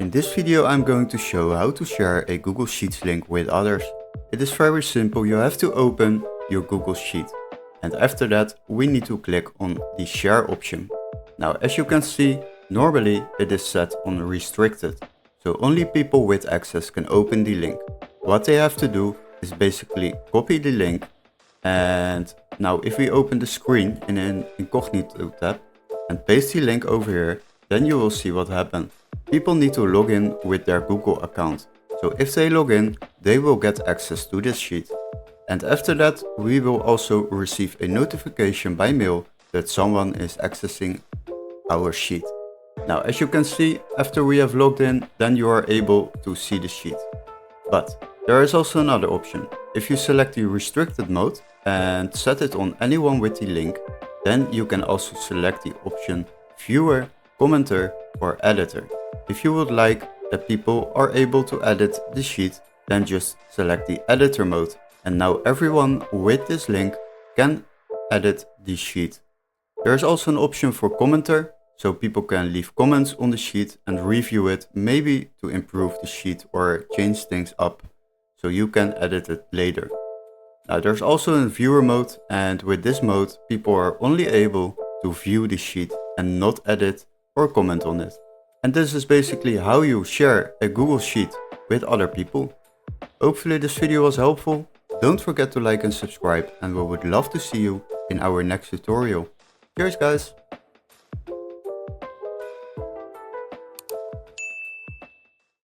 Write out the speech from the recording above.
In this video I'm going to show how to share a Google Sheets link with others. It is very simple. You have to open your Google Sheet and after that we need to click on the share option. Now as you can see, normally it is set on restricted, so only people with access can open the link. What they have to do is basically copy the link, and now if we open the screen in an incognito tab and paste the link over here, then you will see what happened. People need to log in with their Google account. So if they log in, they will get access to this sheet. And after that, we will also receive a notification by mail that someone is accessing our sheet. Now, as you can see, after we have logged in, then you are able to see the sheet. But there is also another option. If you select the restricted mode and set it on anyone with the link, then you can also select the option viewer, commenter or editor. If you would like that people are able to edit the sheet, then just select the editor mode, and now everyone with this link can edit the sheet. There is also an option for commenter, so people can leave comments on the sheet and review it, maybe to improve the sheet or change things up, so you can edit it later. Now there's also a viewer mode, and with this mode people are only able to view the sheet and not edit or comment on it. And this is basically how you share a Google Sheet with other people. Hopefully this video was helpful. Don't forget to like and subscribe, and we would love to see you in our next tutorial. Cheers guys!